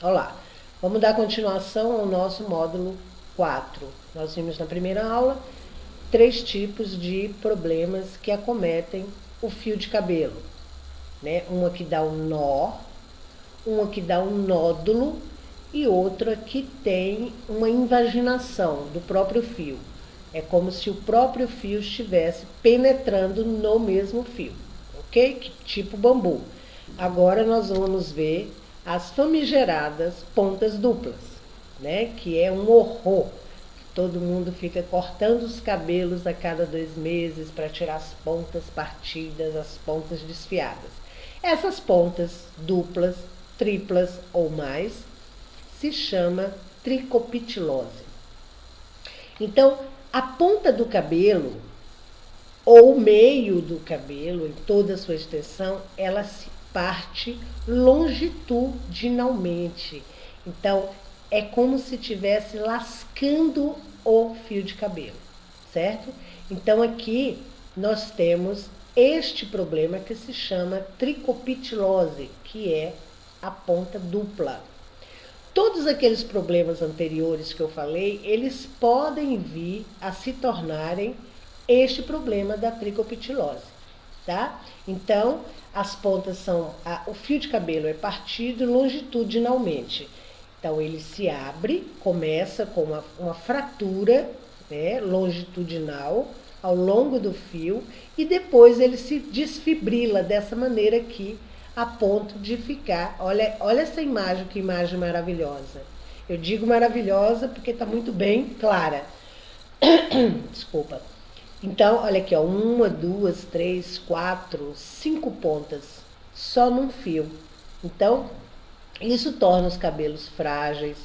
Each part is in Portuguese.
Olá, vamos dar continuação ao nosso módulo 4. Nós vimos na primeira aula 3 tipos de problemas que acometem o fio de cabelo, né? Uma que dá um nó, uma que dá um nódulo e outra que tem uma invaginação do próprio fio. É como se o próprio fio estivesse penetrando no mesmo fio, ok? Tipo bambu. Agora nós vamos ver as famigeradas pontas duplas, né? Que é um horror. Todo mundo fica cortando os cabelos a cada 2 meses para tirar as pontas partidas, as pontas desfiadas. Essas pontas duplas, triplas ou mais se chama tricopitilose. Então, a ponta do cabelo ou o meio do cabelo, em toda a sua extensão, ela se parte longitudinalmente. Então, é como se estivesse lascando o fio de cabelo, certo? Então, aqui nós temos este problema que se chama tricopitilose, que é a ponta dupla. Todos aqueles problemas anteriores que eu falei, eles podem vir a se tornarem este problema da tricopitilose, tá? Então, as pontas são... o fio de cabelo é partido longitudinalmente. Então, ele se abre, começa com uma fratura, né, longitudinal ao longo do fio e depois ele se desfibrila dessa maneira aqui, a ponto de ficar... Olha essa imagem, que imagem maravilhosa. Eu digo maravilhosa porque está muito bem clara. Desculpa. Então, olha aqui, ó, 1, 2, 3, 4, 5 pontas só num fio. Então, isso torna os cabelos frágeis,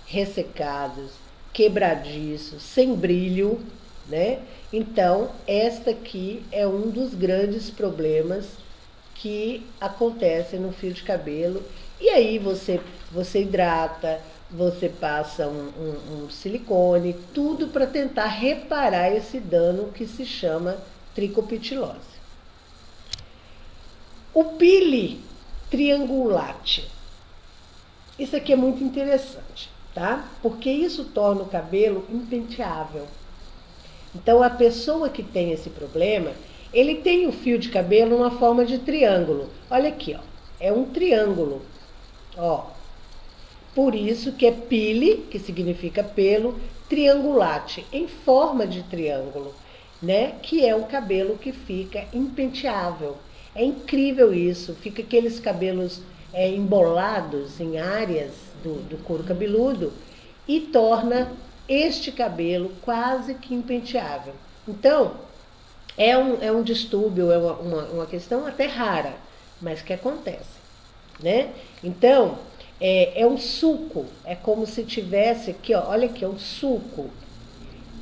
ressecados, quebradiços, sem brilho, né? Então, esta aqui é um dos grandes problemas que acontecem no fio de cabelo. E aí você hidrata, você passa um silicone, tudo para tentar reparar esse dano que se chama tricopitilose. O pili triangulate. Isso aqui é muito interessante, tá? Porque isso torna o cabelo impenteável. Então, a pessoa que tem esse problema, ele tem o fio de cabelo numa forma de triângulo. Olha aqui, ó. É um triângulo, ó. Por isso que é pili, que significa pelo, triangulate, em forma de triângulo, né? Que é o cabelo que fica impenteável. É incrível isso, fica aqueles cabelos embolados em áreas do couro cabeludo e torna este cabelo quase que impenteável. Então, é um distúrbio, é uma questão até rara, mas que acontece, né? Então, é um sulco, é como se tivesse aqui, ó, olha aqui, é um sulco.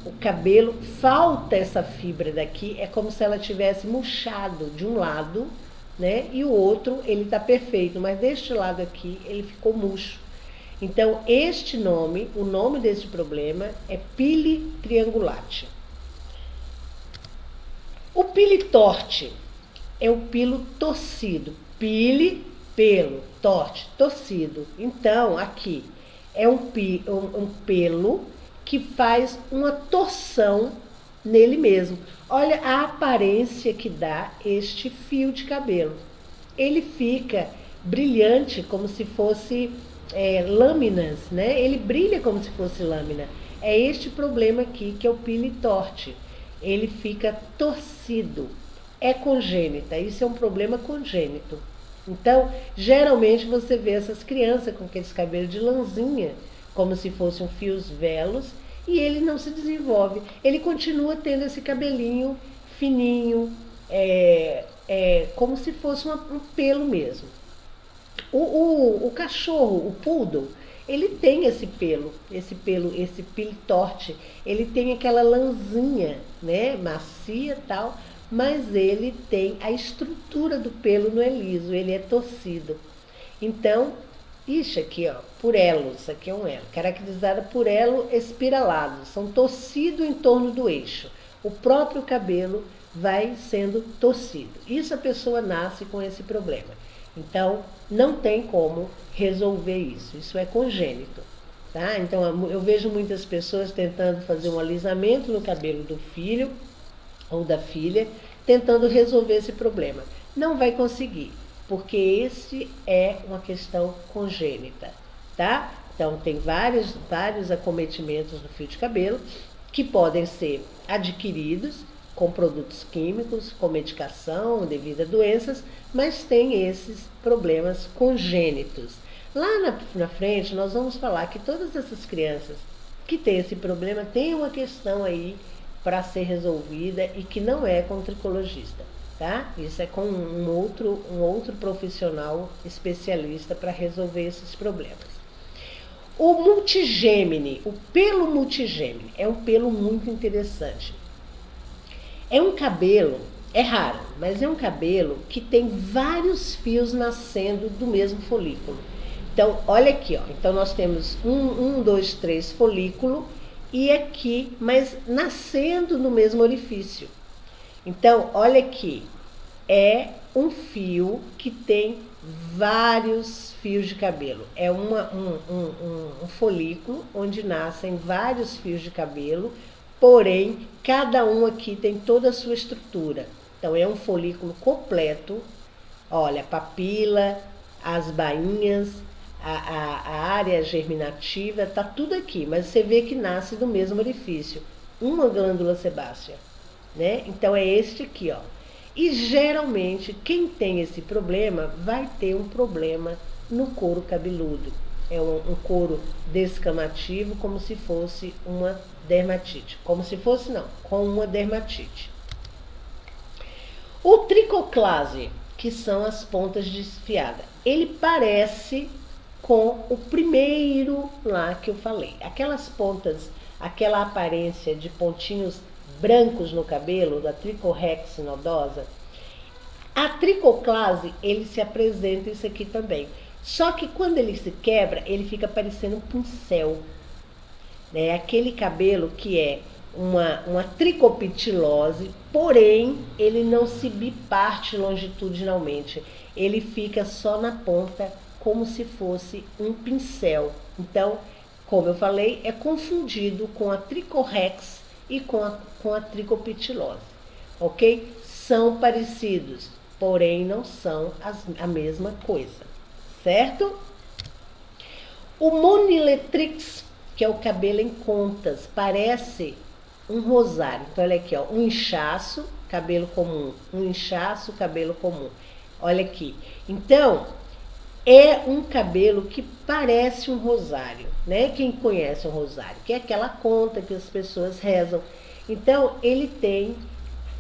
O cabelo, falta essa fibra daqui, é como se ela tivesse murchado de um lado, né? E o outro, ele tá perfeito, mas deste lado aqui, ele ficou murcho. Então, este nome, o nome desse problema é pili triangulate. O pili torte é o pilo torcido. Pili, pelo, torte, torcido. Então, aqui é um pelo que faz uma torção nele mesmo. Olha a aparência que dá este fio de cabelo. Ele fica brilhante, como se fosse lâminas, né? Ele brilha como se fosse lâmina. É este problema aqui que é o pili torte. Ele fica torcido. É congênita, isso é um problema congênito. Então, geralmente você vê essas crianças com aqueles cabelos de lãzinha, como se fossem fios velos, e ele não se desenvolve. Ele continua tendo esse cabelinho fininho, como se fosse um pelo mesmo. O cachorro, o poodle, ele tem esse pili-torte, ele tem aquela lãzinha, né, macia e tal, mas ele tem a estrutura do pelo, não é liso, ele é torcido. Então, isso aqui, ó, por elos, isso aqui é um elo, caracterizada por elo espiralado, são torcidos em torno do eixo. O próprio cabelo vai sendo torcido. Isso a pessoa nasce com esse problema. Então, não tem como resolver isso. Isso é congênito. Tá? Então, eu vejo muitas pessoas tentando fazer um alisamento no cabelo do filho ou da filha, tentando resolver esse problema. Não vai conseguir, porque esse é uma questão congênita, tá? Então, tem vários acometimentos no fio de cabelo que podem ser adquiridos com produtos químicos, com medicação devido a doenças, mas tem esses problemas congênitos. Lá na frente, nós vamos falar que todas essas crianças que têm esse problema têm uma questão aí para ser resolvida e que não é com o tricologista, tá? Isso é com um outro profissional especialista para resolver esses problemas. O multigêmine, o pelo multigêmine, é um pelo muito interessante. É um cabelo, é raro, mas é um cabelo que tem vários fios nascendo do mesmo folículo. Então, olha aqui, ó. Então, nós temos 1, 2, 3 folículo e aqui, mas nascendo no mesmo orifício. Então, olha aqui, é um fio que tem vários fios de cabelo. É um folículo onde nascem vários fios de cabelo, porém, cada um aqui tem toda a sua estrutura. Então, é um folículo completo. Olha, a papila, as bainhas, a área germinativa, tá tudo aqui, mas você vê que nasce do mesmo orifício, uma glândula sebácea, né? Então é este aqui, ó. E geralmente quem tem esse problema vai ter um problema no couro cabeludo. É um couro descamativo, como se fosse uma dermatite. Como se fosse não, com uma dermatite. O tricoclase, que são as pontas desfiadas, ele parece com o primeiro lá que eu falei. Aquelas pontas, aquela aparência de pontinhos brancos no cabelo, da tricorrex nodosa. A tricoclase, ele se apresenta isso aqui também. Só que quando ele se quebra, ele fica parecendo um pincel. Né? Aquele cabelo que é uma tricopitilose, porém, ele não se biparte longitudinalmente. Ele fica só na ponta, como se fosse um pincel. Então, como eu falei, é confundido com a tricorrex e com a tricopitilose, ok? São parecidos, porém não são a mesma coisa, certo? O moniletrix, que é o cabelo em contas, parece um rosário. Então, olha aqui, ó, um inchaço, cabelo comum, um inchaço, cabelo comum. Olha aqui. Então, é um cabelo que parece um rosário, né? Quem conhece um rosário, que é aquela conta que as pessoas rezam. Então, ele tem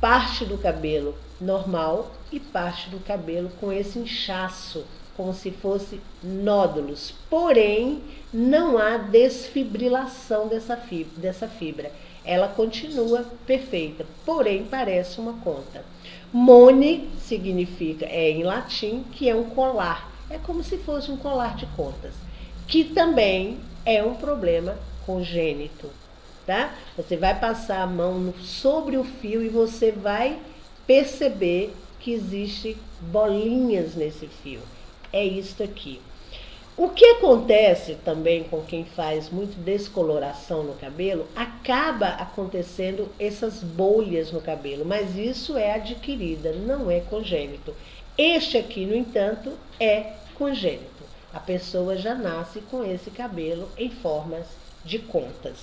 parte do cabelo normal e parte do cabelo com esse inchaço, como se fosse nódulos. Porém, não há desfibrilação dessa fibra. Ela continua perfeita, porém parece uma conta. Mone significa, em latim, que é um colar. É como se fosse um colar de contas, que também é um problema congênito, tá? Você vai passar a mão sobre o fio e você vai perceber que existe bolinhas nesse fio. É isto aqui. O que acontece também com quem faz muito descoloração no cabelo, acaba acontecendo essas bolhas no cabelo, mas isso é adquirida, não é congênito. Este aqui, no entanto, é congênito. A pessoa já nasce com esse cabelo em formas de contas.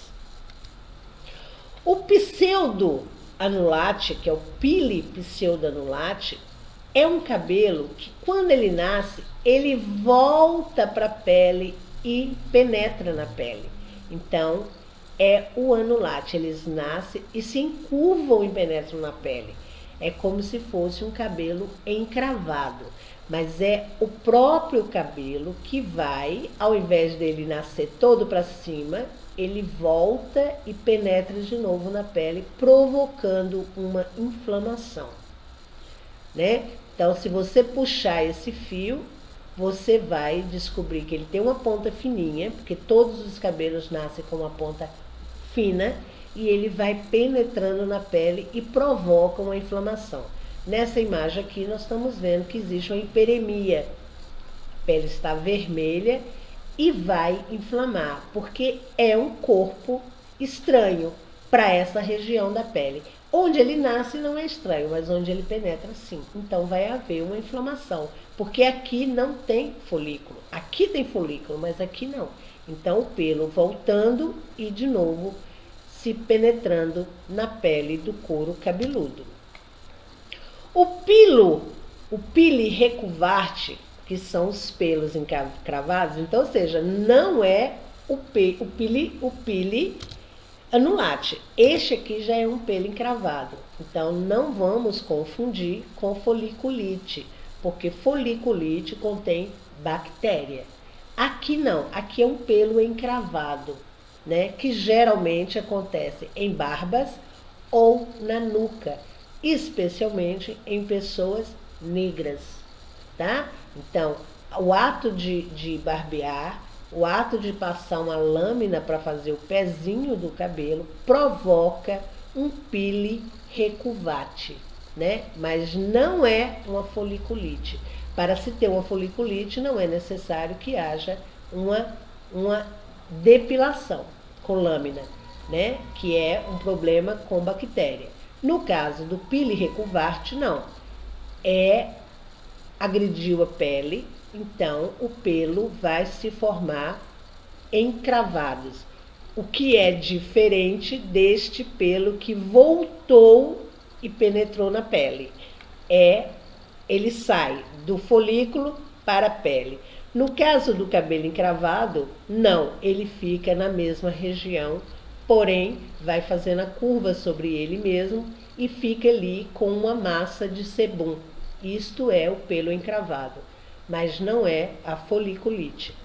O pseudo-anulate, que é o pili pseudo-anulate, é um cabelo que, quando ele nasce, ele volta para a pele e penetra na pele. Então, é o anulate. Eles nascem e se encurvam e penetram na pele. É como se fosse um cabelo encravado. Mas é o próprio cabelo que vai, ao invés dele nascer todo para cima, ele volta e penetra de novo na pele, provocando uma inflamação, né? Então, se você puxar esse fio, você vai descobrir que ele tem uma ponta fininha, porque todos os cabelos nascem com uma ponta fina, e ele vai penetrando na pele e provoca uma inflamação. Nessa imagem aqui, nós estamos vendo que existe uma hiperemia, pele está vermelha e vai inflamar, porque é um corpo estranho para essa região da pele. Onde ele nasce não é estranho, mas onde ele penetra sim. Então vai haver uma inflamação, porque aqui não tem folículo. Aqui tem folículo, mas aqui não. Então o pelo voltando e de novo se penetrando na pele do couro cabeludo. O pili recuvarte, que são os pelos encravados, então, ou seja, não é o pili anulate. Este aqui já é um pelo encravado. Então, não vamos confundir com foliculite, porque foliculite contém bactéria. Aqui não, aqui é um pelo encravado, né? Que geralmente acontece em barbas ou na nuca, especialmente em pessoas negras, tá? Então, o ato de barbear, o ato de passar uma lâmina para fazer o pezinho do cabelo provoca um pili recuvate, né? Mas não é uma foliculite. Para se ter uma foliculite, não é necessário que haja uma depilação com lâmina, né? Que é um problema com bactéria. No caso do pili recuvarte, não. Agrediu a pele, então o pelo vai se formar encravados. O que é diferente deste pelo que voltou e penetrou na pele. Ele sai do folículo para a pele. No caso do cabelo encravado, não, ele fica na mesma região, porém vai fazendo a curva sobre ele mesmo e fica ali com uma massa de sebum. Isto é o pelo encravado, mas não é a foliculite.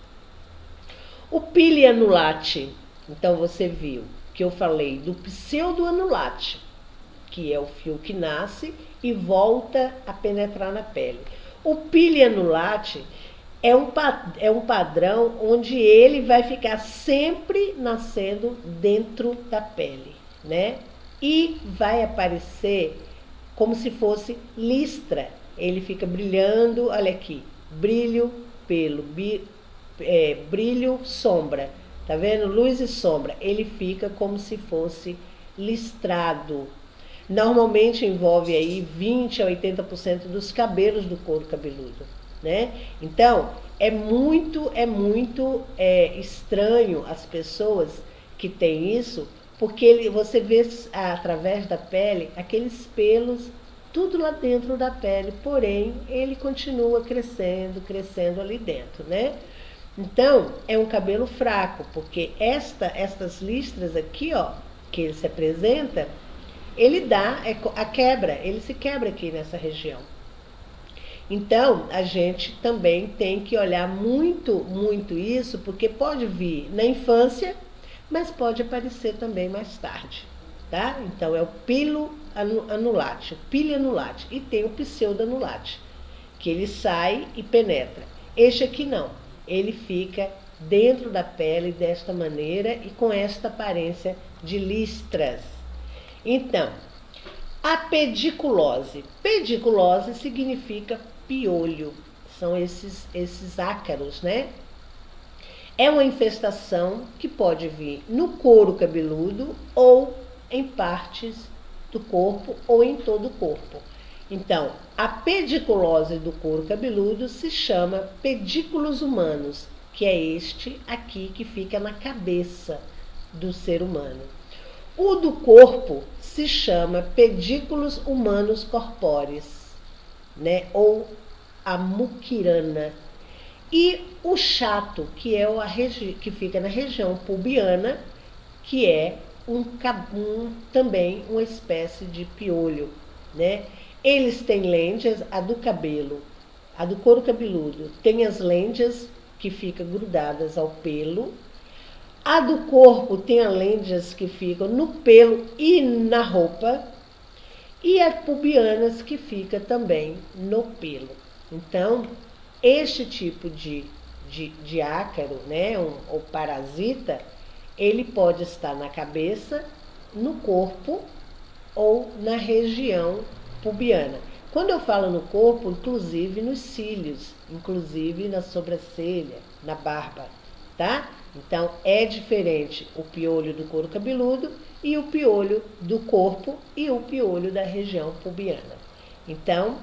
O pili anulate, então você viu que eu falei do pseudoanulate, que é o fio que nasce e volta a penetrar na pele. O pili anulate é um padrão onde ele vai ficar sempre nascendo dentro da pele, né? E vai aparecer como se fosse listra. Ele fica brilhando, olha aqui, brilho, pelo, brilho, sombra, tá vendo? Luz e sombra. Ele fica como se fosse listrado. Normalmente envolve aí 20 a 80% dos cabelos do couro cabeludo, né? Então, é muito estranho as pessoas que têm isso, porque você vê através da pele aqueles pelos tudo lá dentro da pele, porém ele continua crescendo ali dentro, né? Então, é um cabelo fraco, porque estas listras aqui, ó, que ele se apresenta, ele dá a quebra, ele se quebra aqui nessa região. Então, a gente também tem que olhar muito isso, porque pode vir na infância, mas pode aparecer também mais tarde, tá? Então, é o pilo anulate, o pili anulate, e tem o pseudoanulate, que ele sai e penetra. Este aqui não, ele fica dentro da pele desta maneira e com esta aparência de listras. Então, a pediculose. Pediculose significa piolho, são esses ácaros, né? É uma infestação que pode vir no couro cabeludo ou em partes do corpo ou em todo o corpo. Então, a pediculose do couro cabeludo se chama pedículos humanos, que é este aqui que fica na cabeça do ser humano. O do corpo se chama pedículos humanos corpóreos, né? Ou a muquirana. E o chato, que é que fica na região pubiana, que é também uma espécie de piolho, né? Eles têm lêndias, a do cabelo, a do couro cabeludo tem as lêndias que ficam grudadas ao pelo. A do corpo tem as lêndias que ficam no pelo e na roupa. E as pubianas que fica também no pelo. Então, este tipo de ácaro, né, ou parasita, ele pode estar na cabeça, no corpo ou na região pubiana. Quando eu falo no corpo, inclusive nos cílios, inclusive na sobrancelha, na barba, tá? Então, é diferente o piolho do couro cabeludo e o piolho do corpo e o piolho da região pubiana. Então,